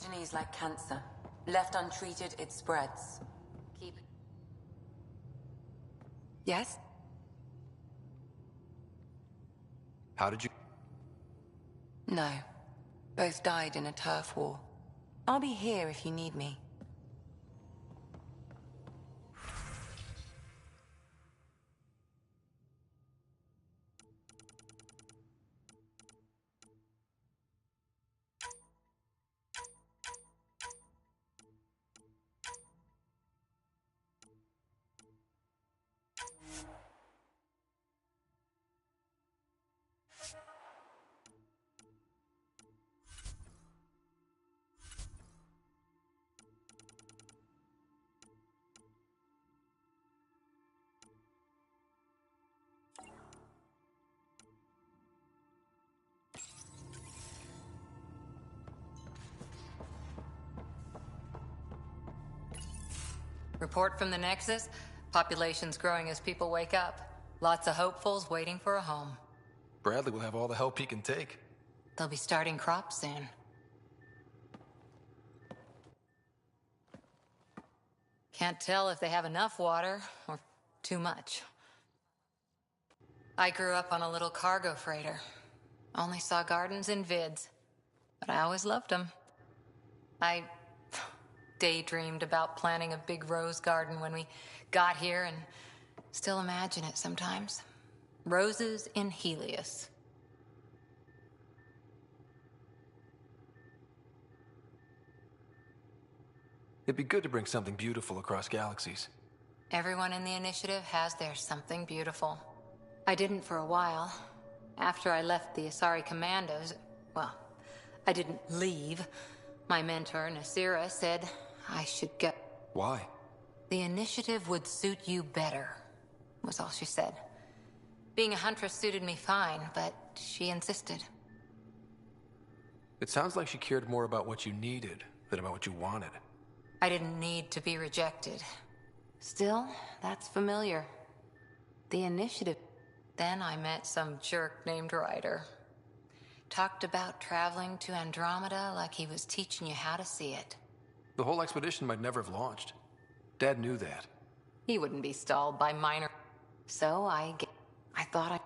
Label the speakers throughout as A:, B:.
A: Mutiny is like cancer. Left untreated, it spreads. Keep... Yes?
B: How did you...
A: No. Both died in a turf war. I'll be here if you need me.
C: Report from the Nexus. Population's growing as people wake up. Lots of hopefuls waiting for a home.
B: Bradley will have all the help he can take.
C: They'll be starting crops soon. Can't tell if they have enough water or too much. I grew up on a little cargo freighter. Only saw gardens in vids, but I always loved them. I daydreamed about planting a big rose garden when we got here and still imagine it sometimes. Roses in Helios.
B: It'd be good to bring something beautiful across galaxies.
C: Everyone in the initiative has their something beautiful. I didn't for a while. After I left the Asari Commandos, well, I didn't leave. My mentor, Nasira, said I should go.
B: Why?
C: The initiative would suit you better, was all she said. Being a huntress suited me fine, but she insisted.
B: It sounds like she cared more about what you needed than about what you wanted.
C: I didn't need to be rejected. Still, that's familiar. The initiative. Then I met some jerk named Ryder. Talked about traveling to Andromeda like he was teaching you how to see it.
B: The whole expedition might never have launched. Dad knew that.
C: He wouldn't be stalled by minor. So I thought I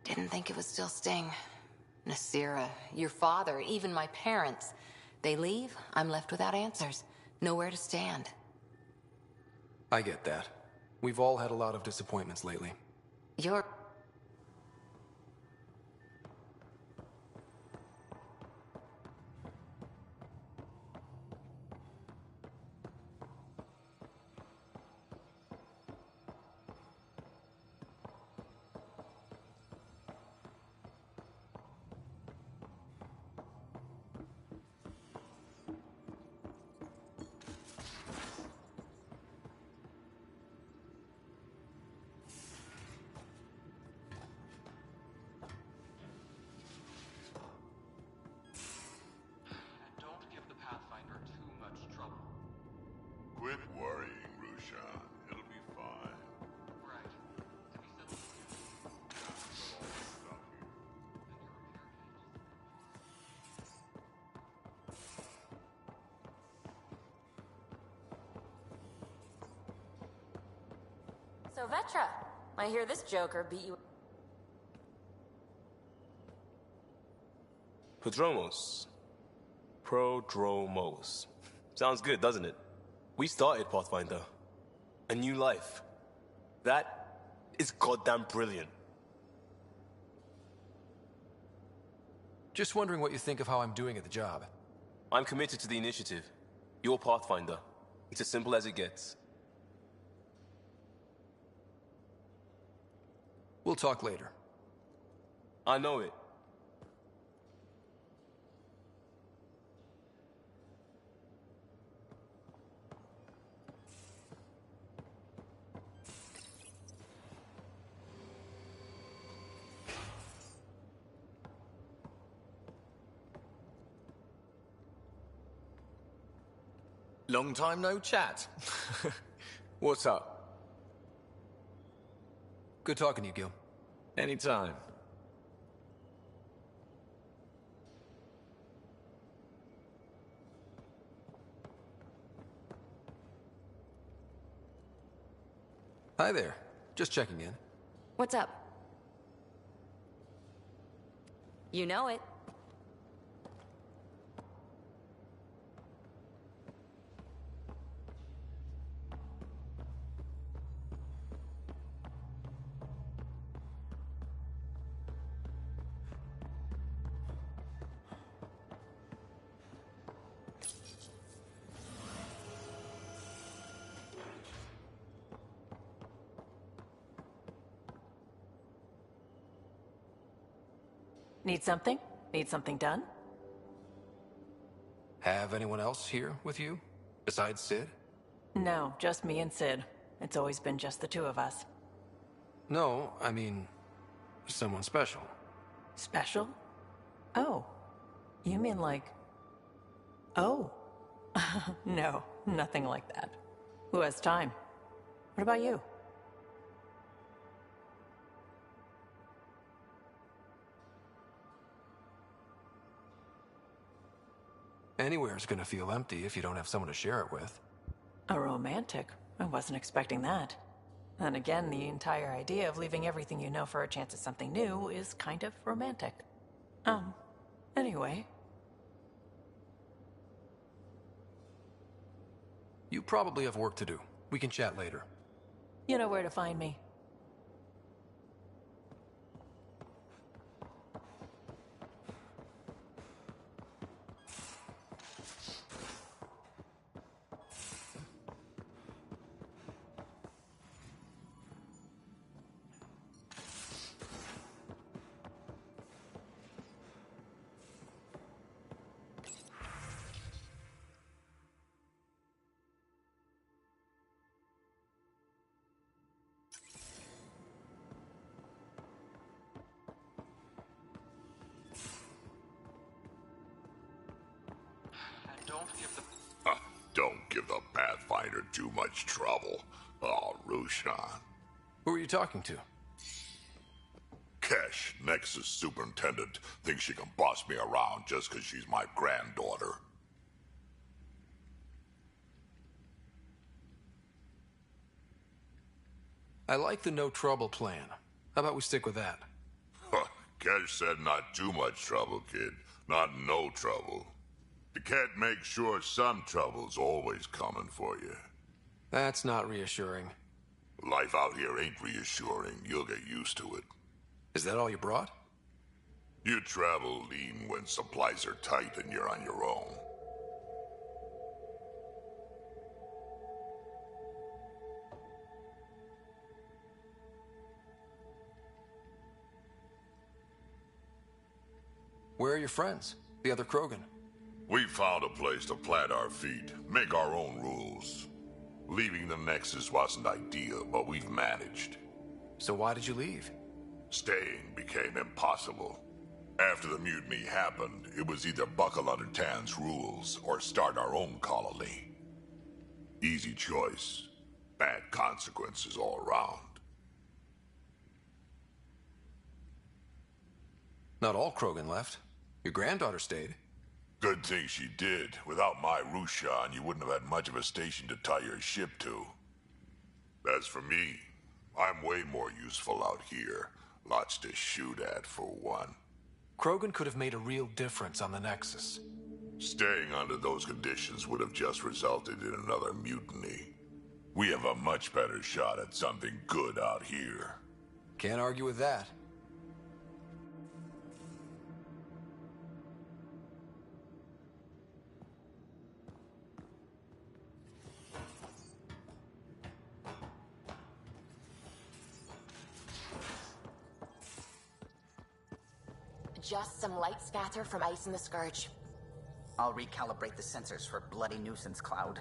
C: didn't think it would still sting. Nasira, your father, even my parents. They leave, I'm left without answers. Nowhere to stand.
B: I get that. We've all had a lot of disappointments lately.
C: You're...
D: Quit worrying, Rushan. It'll be fine.
E: Right.
A: So, Vetra, I hear this joker beat you...
F: Prodromos. Prodromos. Sounds good, doesn't it? We started Pathfinder. A new life. That is goddamn brilliant.
B: Just wondering what you think of how I'm doing at the job.
F: I'm committed to the initiative. You're Pathfinder. It's as simple as it gets.
B: We'll talk later.
F: I know it.
G: Long time no chat. What's up?
B: Good talking to you, Gil.
G: Anytime.
B: Hi there. Just checking in.
E: What's up? You know it.
H: Need something? Need something done?
B: Have anyone else here with you? Besides Sid?
H: No, just me and Sid. It's always been just the two of us.
B: No, I mean, someone special.
H: Special? Oh. You mean like... Oh. No, nothing like that. Who has time? What about you?
B: Anywhere's gonna feel empty if you don't have someone to share it with.
H: A romantic? I wasn't expecting that. And again, the entire idea of leaving everything you know for a chance at something new is kind of romantic. Anyway.
B: You probably have work to do. We can chat later.
H: You know where to find me.
D: Don't give the Pathfinder too much trouble. Oh, Rushan.
B: Who are you talking to?
D: Kesh, Nexus Superintendent, thinks she can boss me around just because she's my granddaughter.
B: I like the no trouble plan. How about we stick with that?
D: Kesh said not too much trouble, kid. Not no trouble. You can't make sure some trouble's always coming for you.
B: That's not reassuring.
D: Life out here ain't reassuring. You'll get used to it.
B: Is that all you brought?
D: You travel lean when supplies are tight and you're on your own.
B: Where are your friends? The other Krogan?
D: We found a place to plant our feet, make our own rules. Leaving the Nexus wasn't ideal, but we've managed.
B: So why did you leave?
D: Staying became impossible. After the mutiny happened, it was either buckle under Tan's rules or start our own colony. Easy choice. Bad consequences all around.
B: Not all Krogan left. Your granddaughter stayed.
D: Good thing she did. Without my Rushan, you wouldn't have had much of a station to tie your ship to. As for me, I'm way more useful out here. Lots to shoot at, for one.
B: Krogan could have made a real difference on the Nexus.
D: Staying under those conditions would have just resulted in another mutiny. We have a much better shot at something good out here.
B: Can't argue with that.
I: Just some light scatter from ice in the Scourge.
J: I'll recalibrate the sensors for bloody nuisance cloud.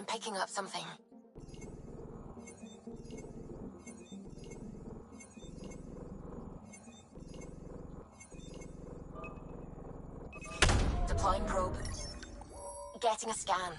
I: picking up something. Deploying probe. Getting a scan.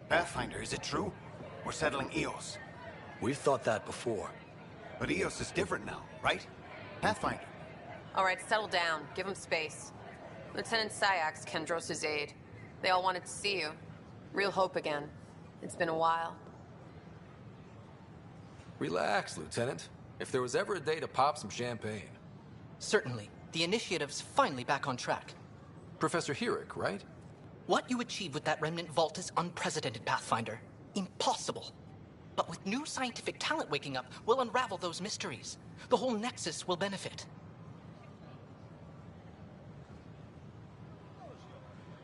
K: Pathfinder, is it true? We're settling Eos.
L: We've thought that before.
K: But Eos is different now, right? Pathfinder.
M: All right, settle down. Give him space. Lieutenant Syax, Kendros' aide. They all wanted to see you. Real hope again. It's been a while.
B: Relax, Lieutenant. If there was ever a day to pop some champagne.
N: Certainly. The initiative's finally back on track.
B: Professor Herrick, right?
N: What you achieve with that remnant vault is unprecedented, Pathfinder. Impossible. But with new scientific talent waking up, we'll unravel those mysteries. The whole Nexus will benefit.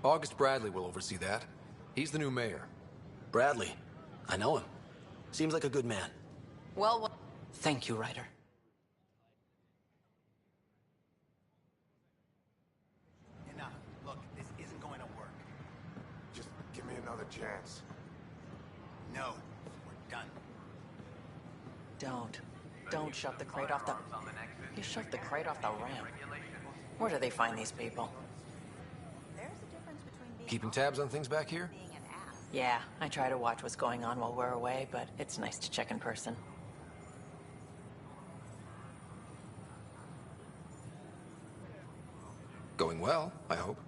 B: August Bradley will oversee that. He's the new mayor.
L: Bradley. I know him. Seems like a good man.
M: Well...
N: Thank you, Ryder.
K: Enough. Look, this isn't going to work.
O: Just give me another chance.
K: No, we're done.
H: Don't shut the crate off the... You shoved the crate off the ramp. Where do they find these people?
B: Keeping tabs on things back here?
H: Yeah, I try to watch what's going on while we're away, but it's nice to check in person.
B: Going well, I hope.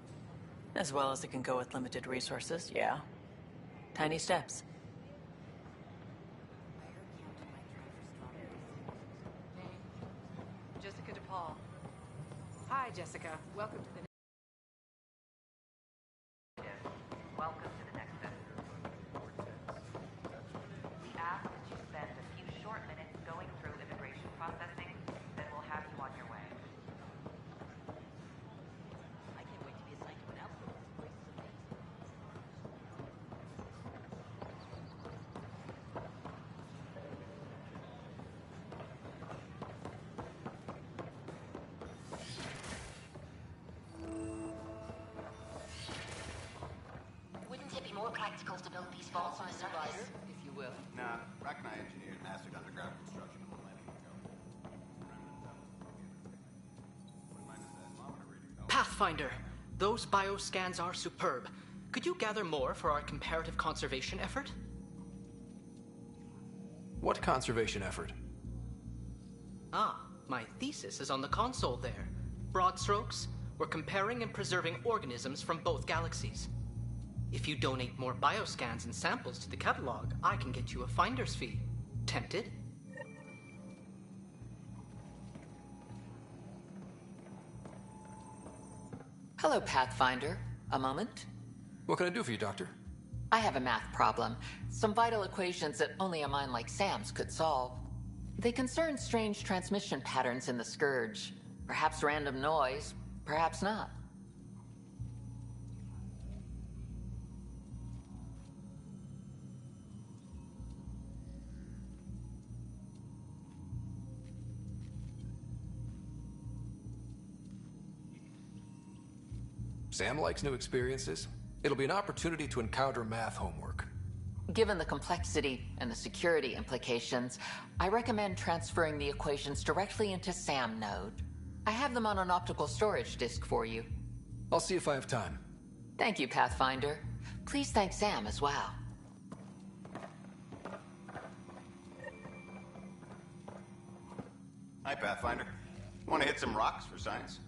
H: As well as it can go with limited resources, yeah. Tiny steps.
P: Jessica DePaul. Hi, Jessica. Welcome to the...
Q: Welcome to the next session. We ask that you spend a few short minutes going through immigration processing, then we'll have you on your way.
J: I can't wait to be assigned to an outpost. This place is amazing.
I: Wouldn't it be more practical to build these vaults on the surface?
P: If you will.
K: Nah, Rack and I engineered mastered underground construction a millennium ago.
N: Pathfinder, those bioscans are superb. Could you gather more for our comparative conservation effort?
B: What conservation effort?
N: Ah, my thesis is on the console there. Broad strokes, we're comparing and preserving organisms from both galaxies. If you donate more bioscans and samples to the catalog, I can get you a finder's fee. Tempted?
C: Hello, Pathfinder. A moment?
B: What can I do for you, Doctor?
C: I have a math problem. Some vital equations that only a mind like Sam's could solve. They concern strange transmission patterns in the Scourge. Perhaps random noise, perhaps not.
B: Sam likes new experiences. It'll be an opportunity to encounter math homework.
R: Given the complexity and the security implications, I recommend transferring the equations directly into SAM node. I have them on an optical storage disk for you.
B: I'll see if I have time.
R: Thank you, Pathfinder. Please thank Sam as well.
K: Hi, Pathfinder. Want to hit some rocks for science?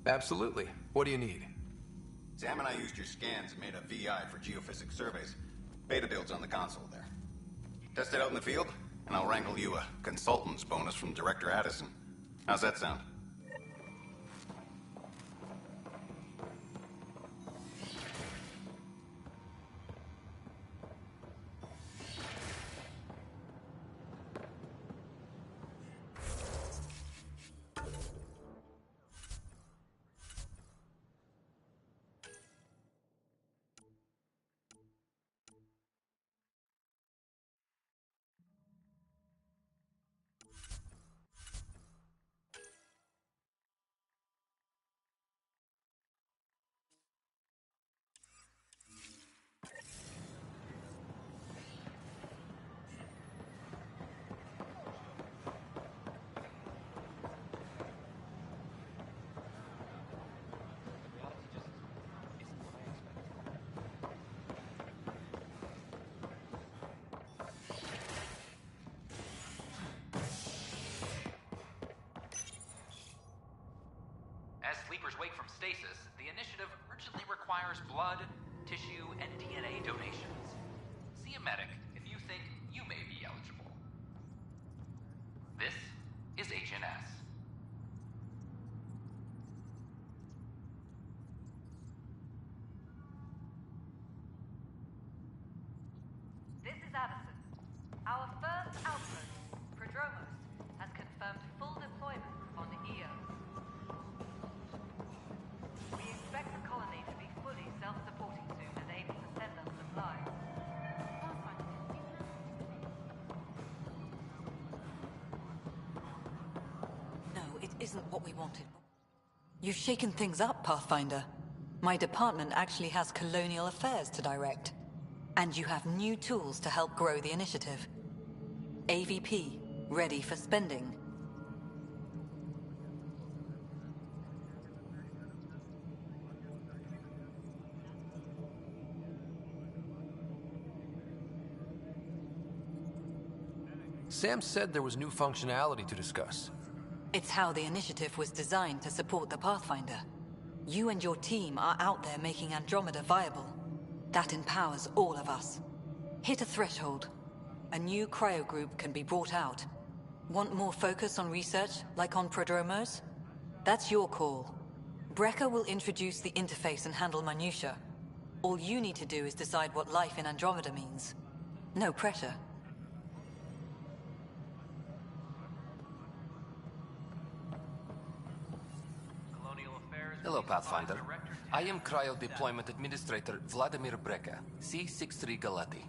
B: Absolutely. What do you need?
K: Sam and I used your scans and made a VI for geophysics surveys. Beta builds on the console there. Test it out in the field, and I'll wrangle you a consultant's bonus from Director Addison. How's that sound?
S: As sleepers wake from stasis, the initiative urgently requires blood, tissue, and DNA donations. See a medic if you think you may be eligible. This is HNS.
Q: This is Addison. Our first outpost, Prodromos, has confirmed full deployment on EO. We expect the colony to be fully self-supporting soon and able to send us supplies.
T: No, it isn't what we wanted. You've shaken things up, Pathfinder. My department actually has colonial affairs to direct. And you have new tools to help grow the initiative. AVP, ready for spending.
B: Sam said there was new functionality to discuss.
T: It's how the initiative was designed to support the Pathfinder. You and your team are out there making Andromeda viable. That empowers all of us. Hit a threshold. A new cryo group can be brought out. Want more focus on research, like on Prodromos? That's your call. Brecker will introduce the interface and handle minutiae. All you need to do is decide what life in Andromeda means. No pressure.
U: Hello, Pathfinder. I am Cryo Deployment Administrator Vladimir Breca, C-63 Galati.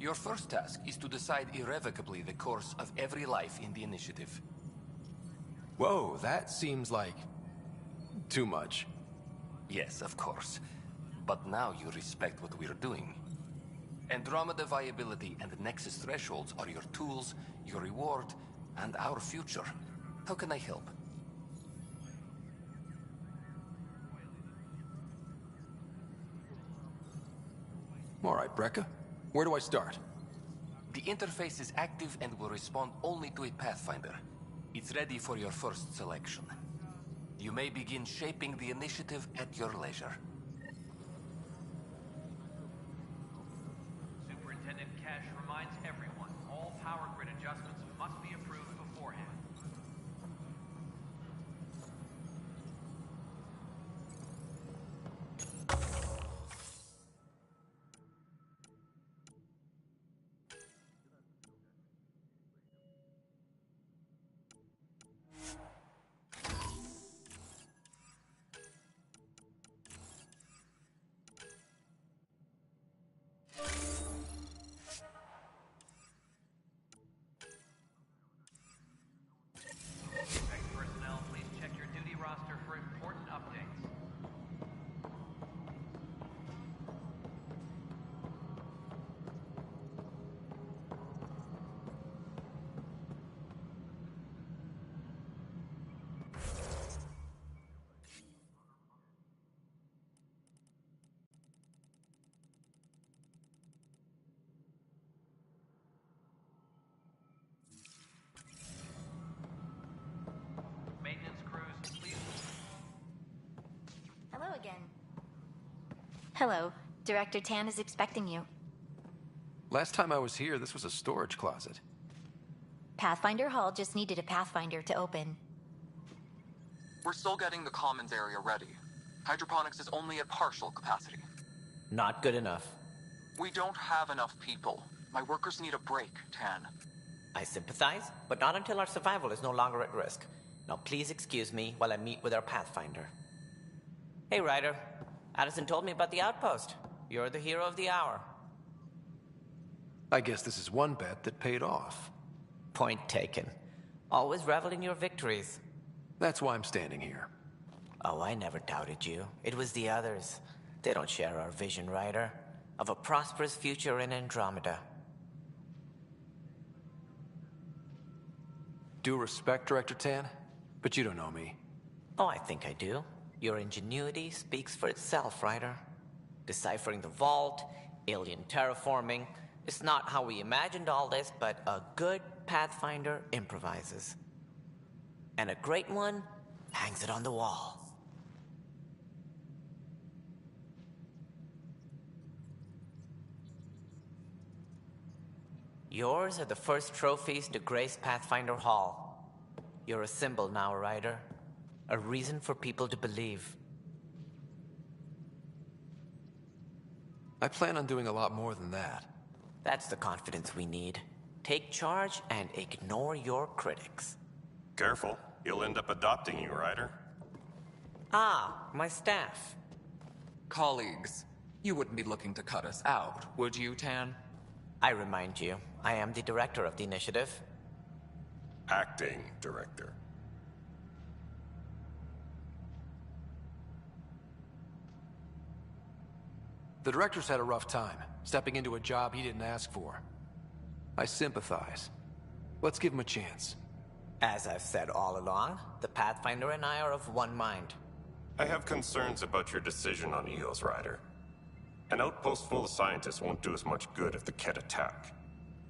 U: Your first task is to decide irrevocably the course of every life in the initiative.
B: Whoa, that seems like... too much.
U: Yes, of course. But now you respect what we're doing. Andromeda viability and Nexus thresholds are your tools, your reward, and our future. How can I help?
B: All right, Breca. Where do I start?
U: The interface is active and will respond only to a Pathfinder. It's ready for your first selection. You may begin shaping the initiative at your leisure.
S: Superintendent Cash reminds everyone, all power grid adjustments must be approved beforehand.
A: Hello. Director Tan is expecting you.
B: Last time I was here, this was a storage closet.
A: Pathfinder Hall just needed a Pathfinder to open.
V: We're still getting the commons area ready. Hydroponics is only at partial capacity.
G: Not good enough.
V: We don't have enough people. My workers need a break, Tan.
W: I sympathize, but not until our survival is no longer at risk. Now please excuse me while I meet with our Pathfinder. Hey, Ryder. Addison told me about the outpost. You're the hero of the hour.
B: I guess this is one bet that paid off.
W: Point taken. Always revel in your victories.
B: That's why I'm standing here.
W: Oh, I never doubted you. It was the others. They don't share our vision, Ryder, of a prosperous future in Andromeda.
B: Due respect, Director Tan, but you don't know me.
W: Oh, I think I do. Your ingenuity speaks for itself, Ryder. Deciphering the vault, alien terraforming. It's not how we imagined all this, but a good Pathfinder improvises. And a great one hangs it on the wall. Yours are the first trophies to grace Pathfinder Hall. You're a symbol now, Ryder. A reason for people to believe.
B: I plan on doing a lot more than that.
W: That's the confidence we need. Take charge and ignore your critics.
X: Careful. He'll end up adopting you, Ryder.
W: Ah, my staff.
V: Colleagues, you wouldn't be looking to cut us out, would you, Tan?
W: I remind you, I am the director of the initiative.
X: Acting director.
B: The director's had a rough time, stepping into a job he didn't ask for. I sympathize. Let's give him a chance.
W: As I've said all along, the Pathfinder and I are of one mind.
X: I have concerns about your decision on EOS, Ryder. An outpost full of scientists won't do us much good if the Kett attack.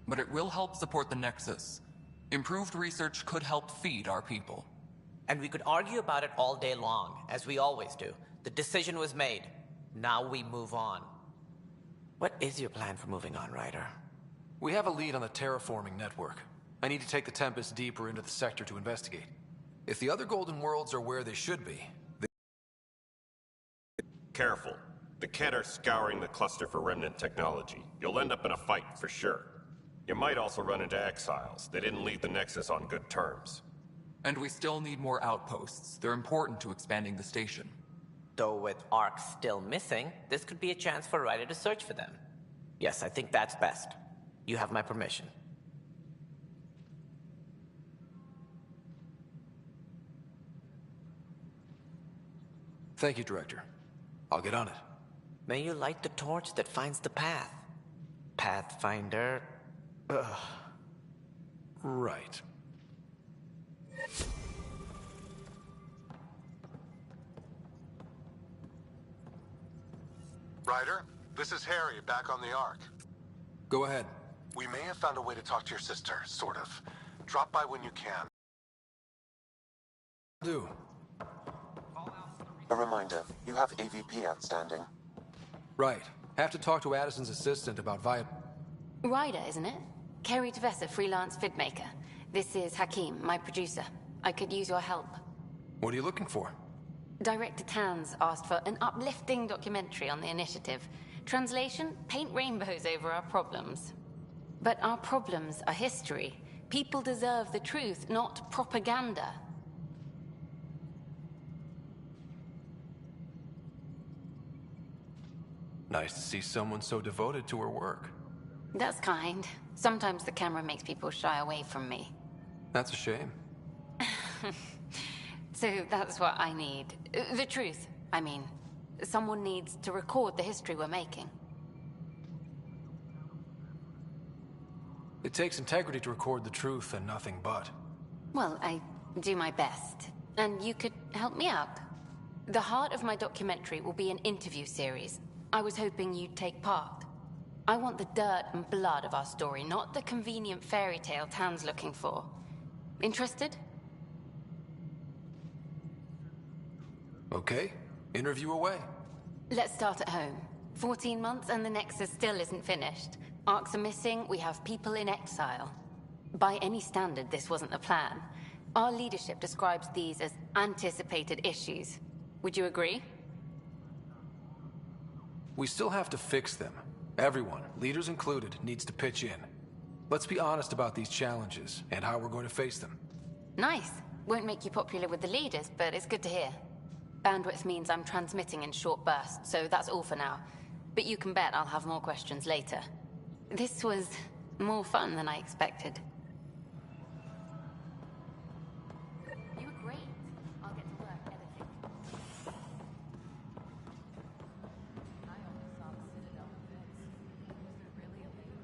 V: But it will help support the Nexus. Improved research could help feed our people.
W: And we could argue about it all day long, as we always do. The decision was made. Now we move on. What is your plan for moving on, Ryder?
B: We have a lead on the terraforming network. I need to take the Tempest deeper into the sector to investigate. If the other Golden Worlds are where they should be,
X: Careful. The Kett are scouring the cluster for remnant technology. You'll end up in a fight, for sure. You might also run into exiles. They didn't leave the Nexus on good terms.
V: And we still need more outposts. They're important to expanding the station.
W: Though with Ark still missing, this could be a chance for Ryder to search for them. Yes, I think that's best. You have my permission.
B: Thank you, Director. I'll get on it.
W: May you light the torch that finds the path. Pathfinder... Ugh.
B: Right.
O: Ryder, this is Harry, back on the Ark.
B: Go ahead.
O: We may have found a way to talk to your sister, sort of. Drop by when you can.
B: Do.
Y: A reminder, you have AVP outstanding.
B: Right. Have to talk to Addison's assistant about
I: Ryder, isn't it? Kerry Tavessa, freelance vidmaker. This is Hakim, my producer. I could use your help.
B: What are you looking for?
I: Director Tan's asked for an uplifting documentary on the initiative. Translation, paint rainbows over our problems. But our problems are history. People deserve the truth, not propaganda.
B: Nice to see someone so devoted to her work.
I: That's kind. Sometimes the camera makes people shy away from me.
B: That's a shame.
I: So that's what I need. The truth, I mean. Someone needs to record the history we're making.
B: It takes integrity to record the truth and nothing but.
I: Well, I do my best. And you could help me out. The heart of my documentary will be an interview series. I was hoping you'd take part. I want the dirt and blood of our story, not the convenient fairy tale Tan's looking for. Interested?
B: Okay. Interview away.
I: Let's start at home. 14 months and the Nexus still isn't finished. Arcs are missing, we have people in exile. By any standard, this wasn't the plan. Our leadership describes these as anticipated issues. Would you agree?
B: We still have to fix them. Everyone, leaders included, needs to pitch in. Let's be honest about these challenges and how we're going to face them.
I: Nice. Won't make you popular with the leaders, but it's good to hear. Bandwidth means I'm transmitting in short bursts, so that's all for now. But you can bet I'll have more questions later. This was more fun than I expected. You were great. I'll get to work editing. I only saw the Citadel events. Was it really a leak?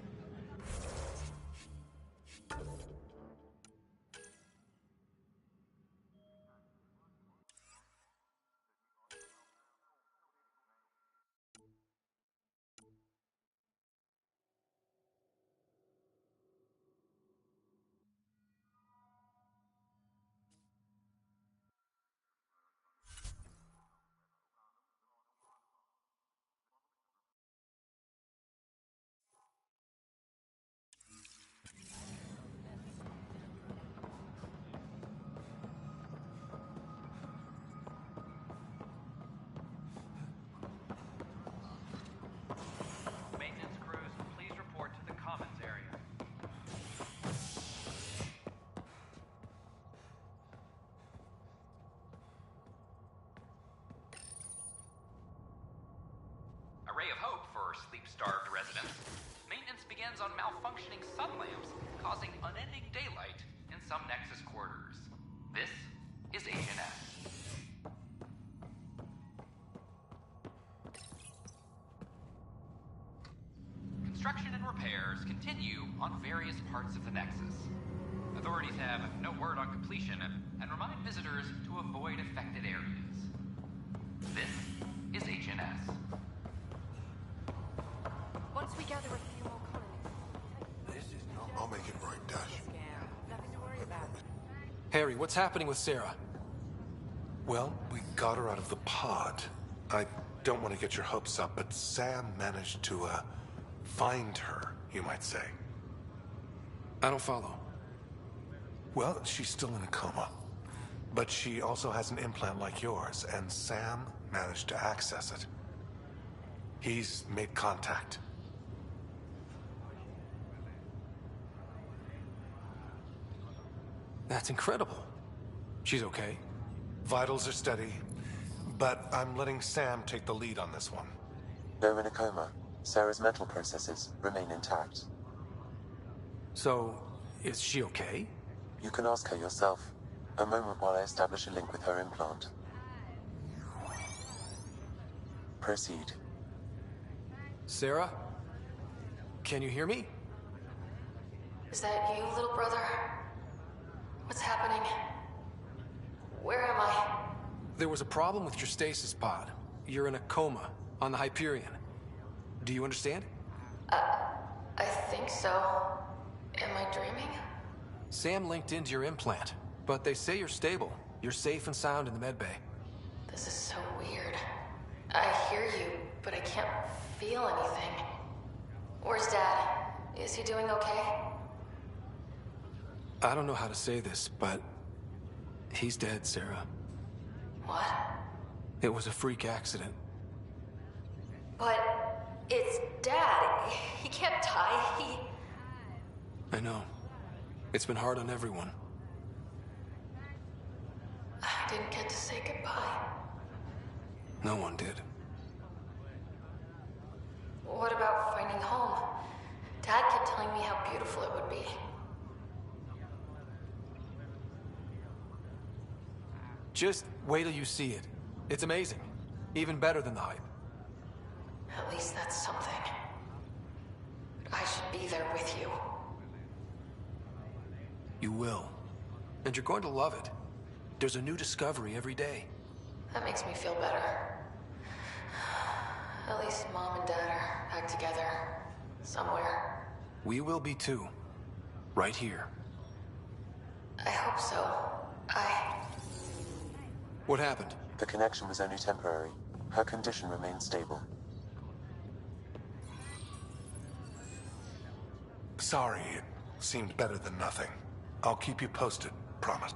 S: Maintenance crews, please report to the commons area. A ray of hope for sleep-starved residents. Maintenance begins on malfunctioning sun lamps, causing unending daylight in some Nexus quarters. This is HNS. Construction and repairs continue on various parts of the Nexus. Authorities have no word on completion and remind visitors to avoid affected areas. This is HNS.
P: Once we gather a few more colonists,
O: I'll make it right, Dash.
P: nothing to worry about.
B: Harry, what's happening with Sarah?
O: Well, we got her out of the pod. I don't want to get your hopes up, but Sam managed to, find her, you might say.
B: I don't follow.
O: Well, she's still in a coma. But she also has an implant like yours, and Sam managed to access it. He's made contact.
B: That's incredible. She's okay.
O: Vitals are steady, but I'm letting Sam take the lead on this one.
Y: Though in a coma, Sarah's mental processes remain intact.
B: So, is she okay?
Y: You can ask her yourself. A moment while I establish a link with her implant. Proceed.
B: Sarah? Can you hear me?
C: Is that you, little brother? What's happening? Where am I?
B: There was a problem with your stasis pod. You're in a coma on the Hyperion. Do you understand?
C: I think so. Am I dreaming?
B: Sam linked into your implant, but they say you're stable. You're safe and sound in the medbay.
C: This is so weird. I hear you, but I can't feel anything. Where's Dad? Is he doing okay?
B: I don't know how to say this, but he's dead, Sarah.
C: What?
B: It was a freak accident.
C: But it's Dad. He can't die.
B: I know. It's been hard on everyone.
C: I didn't get to say goodbye.
B: No one did.
C: What about finding home? Dad kept telling me how beautiful it would be.
B: Just wait till you see it. It's amazing. Even better than the hype.
C: At least that's something. But I should be there with you.
B: You will. And you're going to love it. There's a new discovery every day.
C: That makes me feel better. At least Mom and Dad are back together. Somewhere.
B: We will be too. Right here.
C: I hope so.
B: What happened?
Y: The connection was only temporary. Her condition remains stable.
O: Sorry, it seemed better than nothing. I'll keep you posted, promise.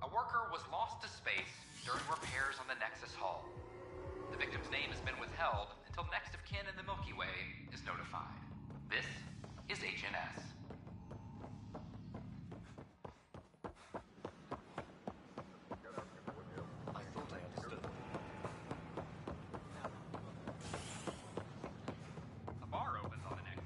S: A worker was lost to space during repairs on the Nexus hull. The victim's name has been withheld until next of kin in the Milky Way is notified. This is HNS.
U: I thought I understood.
S: A bar opens on the Nexus.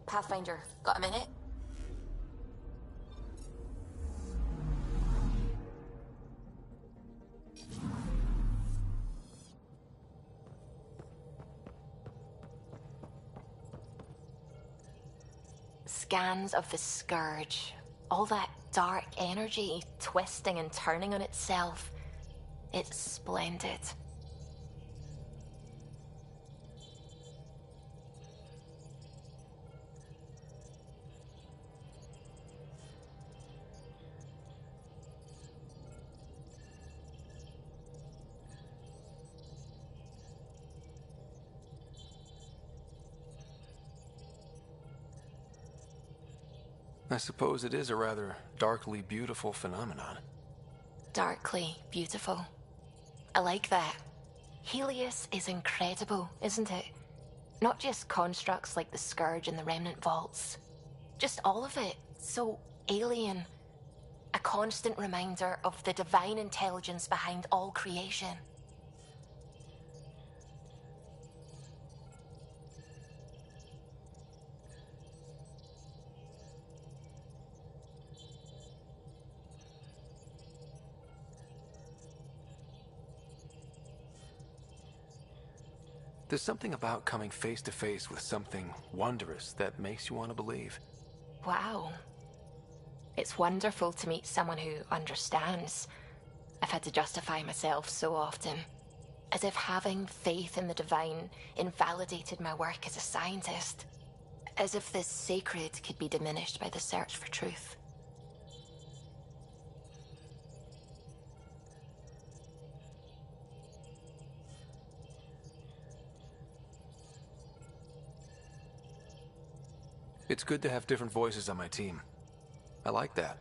A: Pathfinder, got a minute?
D: Scans of the Scourge. All that dark energy twisting and turning on itself. It's splendid.
B: I suppose it is a rather darkly beautiful phenomenon.
D: Darkly beautiful. I like that. Helios is incredible, isn't it? Not just constructs like the Scourge and the Remnant Vaults. Just all of it. So alien. A constant reminder of the divine intelligence behind all creation.
B: There's something about coming face to face with something wondrous that makes you want to believe.
D: Wow. It's wonderful to meet someone who understands. I've had to justify myself so often. As if having faith in the divine invalidated my work as a scientist. As if the sacred could be diminished by the search for truth.
B: It's good to have different voices on my team. I like that.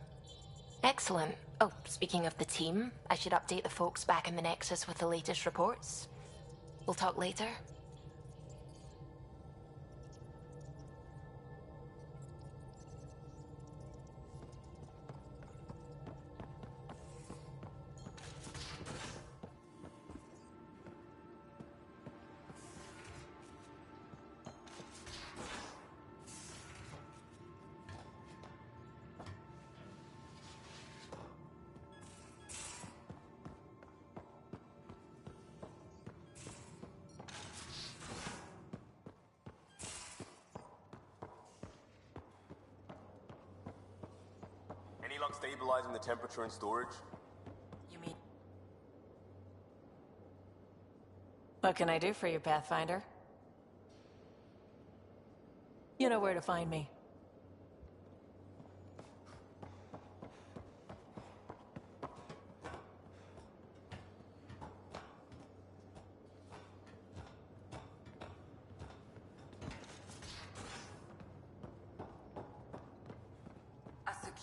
D: Excellent. Oh, speaking of the team, I should update the folks back in the Nexus with the latest reports. We'll talk later.
E: Any luck stabilizing the temperature in storage?
H: You mean... What can I do for you, Pathfinder? You know where to find me.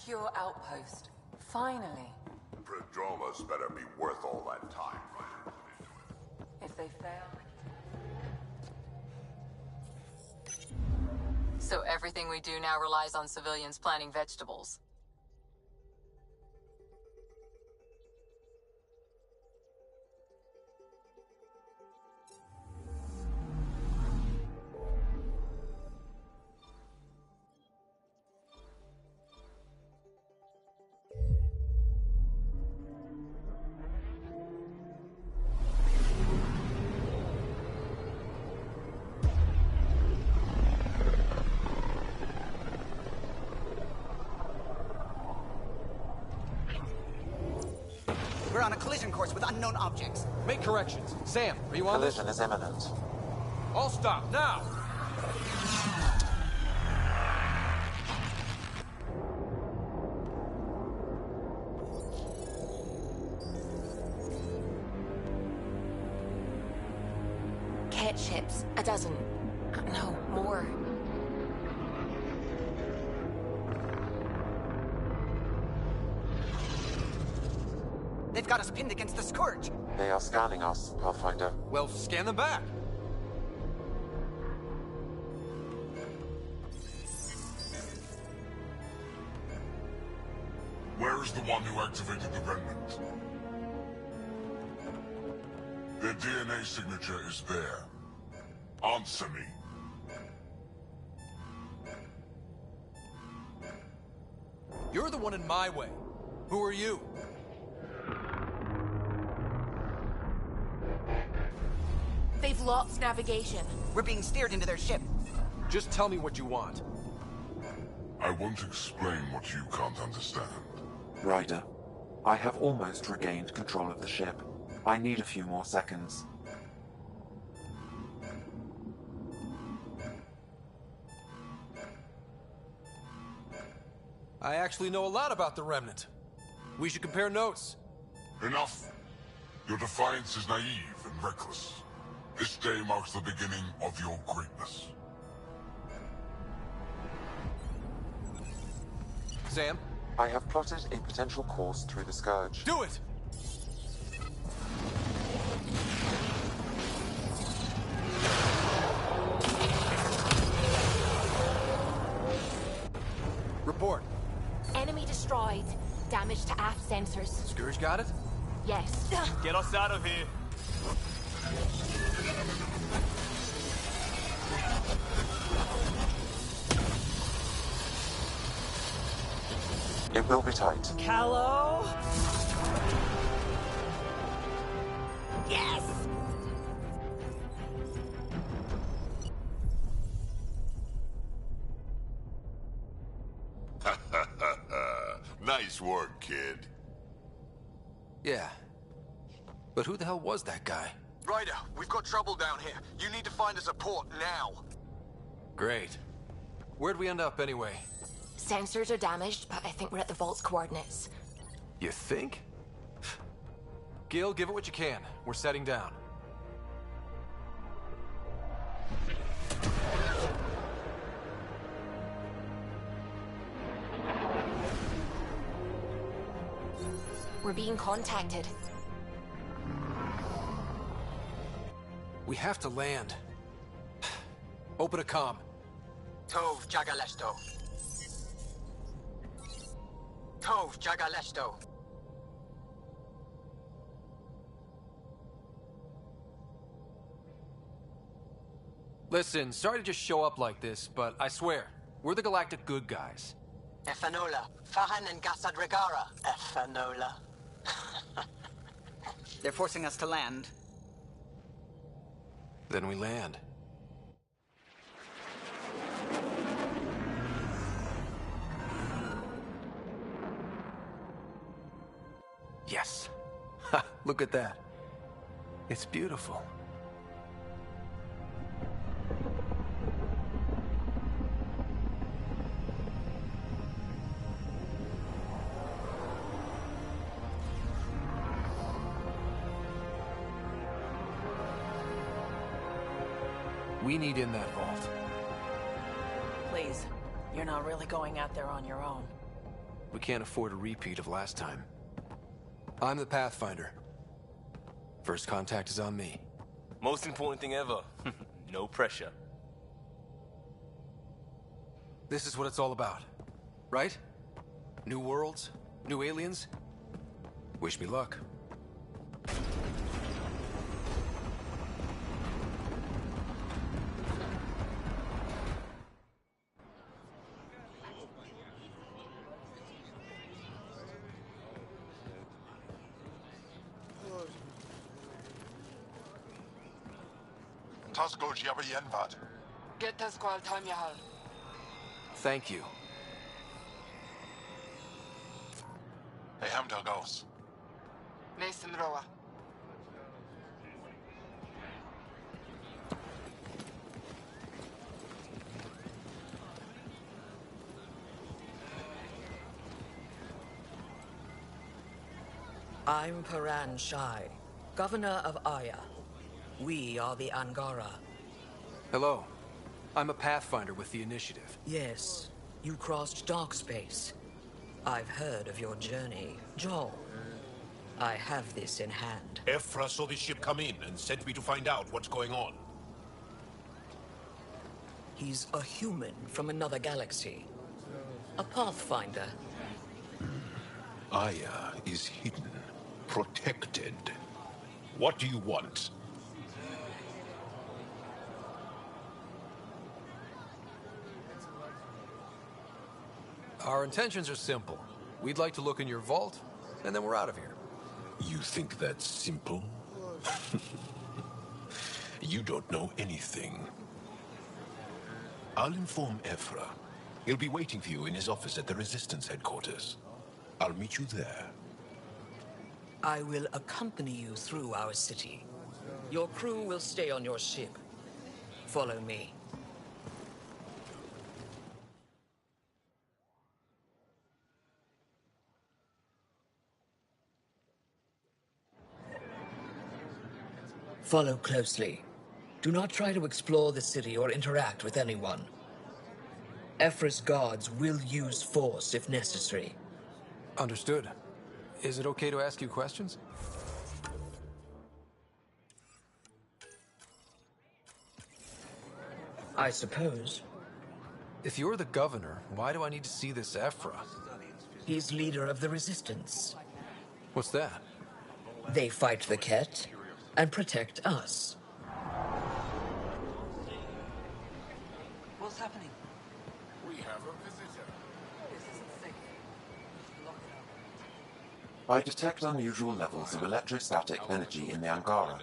C: secure outpost. Finally.
F: Prodromus better be worth all that time Ryder put into it.
C: If they fail... So everything we do now relies on civilians planting vegetables.
J: We're on a collision course with unknown objects.
B: Make corrections. Sam, are you on this?
Y: Collision is imminent.
B: All stop, now!
D: Cat ships. A dozen. No, more.
J: They've got us pinned against the Scourge.
Y: They are scanning us, Pathfinder.
B: Well, scan them back.
F: Where is the one who activated the remnant? Their DNA signature is there. Answer me.
B: You're the one in my way. Who are you?
D: They've lost navigation.
J: We're being steered into their ship.
B: Just tell me what you want.
F: I won't explain what you can't understand.
Y: Ryder, I have almost regained control of the ship. I need a few more seconds.
B: I actually know a lot about the Remnant. We should compare notes.
F: Enough. Your defiance is naive and reckless. This day marks the beginning of your greatness.
B: Sam?
Y: I have plotted a potential course through the Scourge.
B: Do it! Report.
D: Enemy destroyed. Damage to aft sensors.
B: Scourge got it?
D: Yes.
L: Get us out of here.
Y: It will be tight.
H: Callow? Yes!
F: Nice work, kid.
B: Yeah. But who the hell was that guy?
L: Ryder, we've got trouble down here. You need to find us a port now.
B: Great. Where'd we end up anyway?
D: Sensors are damaged, but I think we're at the vault's coordinates.
B: You think? Gil, give it what you can. We're setting down.
D: We're being contacted.
B: We have to land. Open a comm.
J: Tov Jagalesto. Tov Jagalesto.
B: Listen, sorry to just show up like this, but I swear, we're the galactic good guys.
J: Efanola. Fahan and Gassad Regara. Efanola. They're forcing us to land.
B: Then we land. Yes. Ha, look at that. It's beautiful. We need in that vault.
H: Please, you're not really going out there on your own.
B: We can't afford a repeat of last time. I'm the Pathfinder. First contact is on me.
K: Most important thing ever. No pressure.
B: This is what it's all about, right? New worlds, new aliens. Wish me luck.
J: Get us qual time you have.
B: Thank you.
O: Hey, Hamdal goes.
J: Mason Roa.
M: I'm Paran Shai, Governor of Aya. We are the Angara.
B: Hello. I'm a Pathfinder with the Initiative.
M: Yes, you crossed dark space. I've heard of your journey, Joel. I have this in hand.
N: Ephra saw the ship come in and sent me to find out what's going on.
M: He's a human from another galaxy. A Pathfinder.
N: Aya is hidden, protected. What do you want?
B: Our intentions are simple. We'd like to look in your vault, and then we're out of here.
N: You think that's simple? You don't know anything. I'll inform Ephra. He'll be waiting for you in his office at the Resistance headquarters. I'll meet you there.
M: I will accompany you through our city. Your crew will stay on your ship. Follow me. Follow closely. Do not try to explore the city or interact with anyone. Ephra's guards will use force if necessary.
B: Understood. Is it okay to ask you questions?
M: I suppose.
B: If you're the governor, why do I need to see this Ephra?
M: He's leader of the Resistance.
B: What's that?
M: They fight the Ket and protect us.
J: What's happening?
F: We have a visitor.
Y: I detect unusual levels of electrostatic energy in the Angara.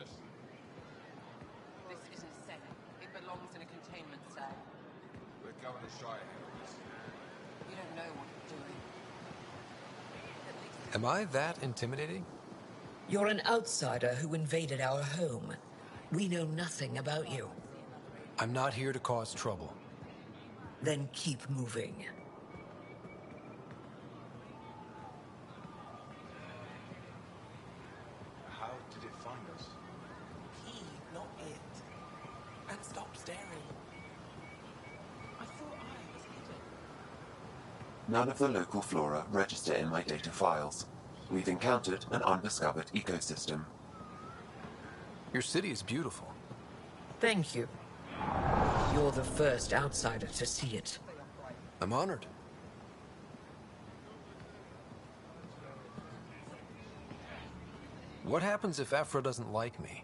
J: This isn't safe. It belongs in a containment cell.
F: The Governor Shire.
J: You don't know what you're doing.
B: Am I that intimidating?
M: You're an outsider who invaded our home. We know nothing about you.
B: I'm not here to cause trouble.
M: Then keep moving.
Q: How did it find us?
J: He, not it. And stop staring. I thought I was hidden.
Y: None of the local flora register in my data files. We've encountered an undiscovered ecosystem.
B: Your city is beautiful.
M: Thank you. You're the first outsider to see it.
B: I'm honored. What happens if Ephra doesn't like me?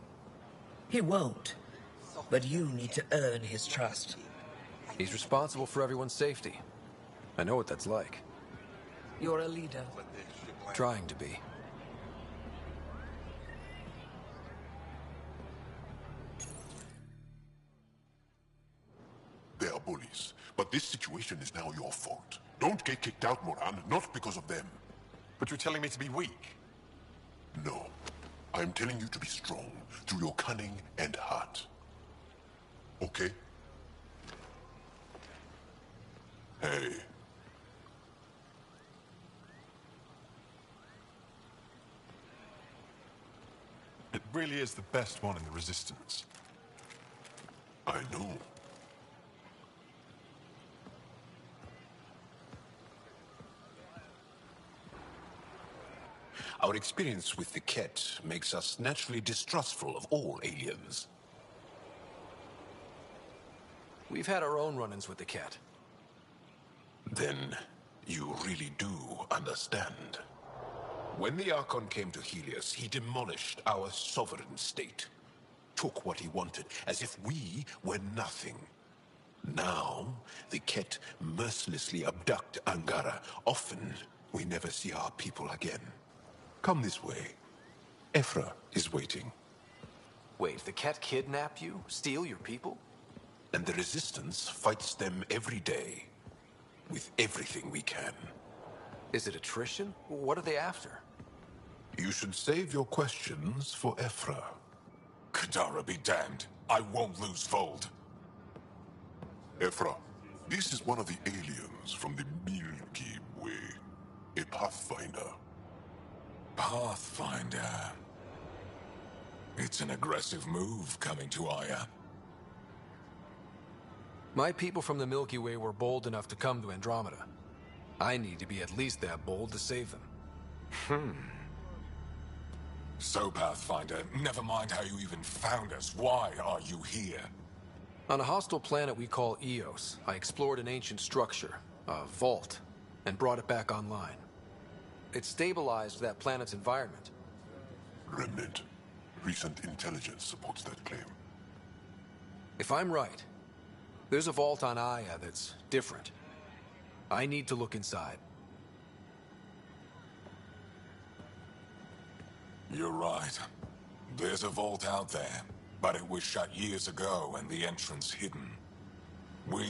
M: He won't. But you need to earn his trust.
B: He's responsible for everyone's safety. I know what that's like.
M: You're a leader.
B: Trying to be.
F: They are bullies, but this situation is now your fault. Don't get kicked out, Moran, not because of them.
L: But you're telling me to be weak?
F: No. I'm telling you to be strong, through your cunning and heart. Okay? Hey.
L: It really is the best one in the Resistance.
F: I know.
N: Our experience with the Ket makes us naturally distrustful of all aliens.
B: We've had our own run-ins with the Ket.
N: Then you really do understand. When the Archon came to Helios, he demolished our sovereign state. Took what he wanted, as if we were nothing. Now, the Ket mercilessly abduct Angara. Often, we never see our people again. Come this way. Ephra is waiting.
B: Wait, the Ket kidnap you? Steal your people?
N: And the Resistance fights them every day. With everything we can.
B: Is it attrition? What are they after?
N: You should save your questions for Ephra.
F: Kadara be damned. I won't lose Vold.
G: Ephra, this is one of the aliens from the Milky Way. A Pathfinder.
F: Pathfinder. It's an aggressive move coming to Aya.
B: My people from the Milky Way were bold enough to come to Andromeda. I need to be at least that bold to save them.
F: So, Pathfinder, never mind how you even found us. Why are you here?
B: On a hostile planet we call Eos, I explored an ancient structure, a vault, and brought it back online. It stabilized that planet's environment.
G: Remnant. Recent intelligence supports that claim.
B: If I'm right, there's a vault on Aya that's different. I need to look inside.
F: You're right. There's a vault out there, but it was shut years ago and the entrance hidden. We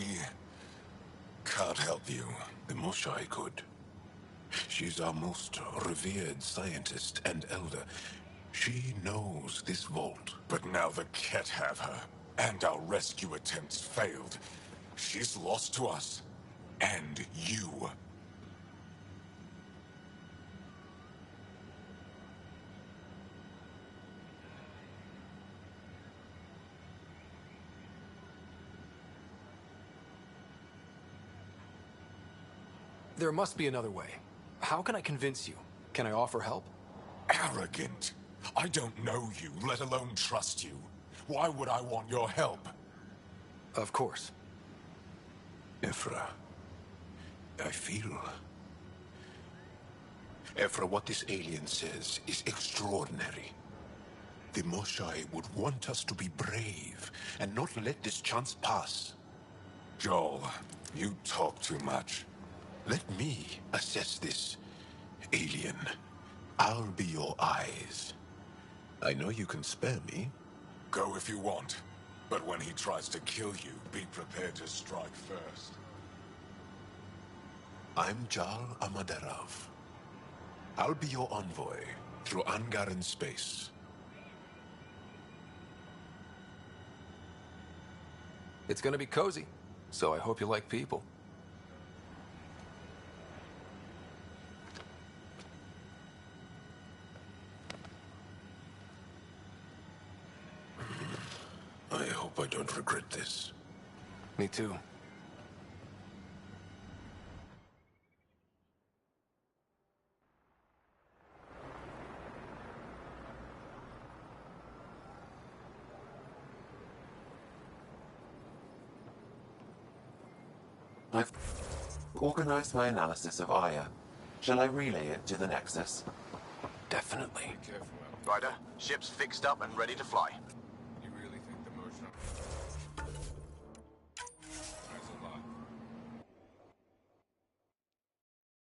F: can't help you.
N: The Moshai could. She's our most revered scientist and elder. She knows this vault.
F: But now the Ket have her, and our rescue attempts failed. She's lost to us. And you.
B: There must be another way. How can I convince you? Can I offer help?
F: Arrogant. I don't know you, let alone trust you. Why would I want your help?
B: Of course.
N: Ephra, I feel... Ephra, what this alien says is extraordinary. The Moshai would want us to be brave and not let this chance pass.
F: Joel, you talk too much.
N: Let me assess this, alien. I'll be your eyes. I know you can spare me.
F: Go if you want. But when he tries to kill you, be prepared to strike first.
N: I'm Jal Amaderov. I'll be your envoy through Angaran space.
B: It's gonna be cozy, so I hope you like people.
N: I hope I don't regret this.
B: Me too.
Y: I've organized my analysis of Aya. Shall I relay it to the Nexus?
B: Definitely.
L: Ryder, ship's fixed up and ready to fly.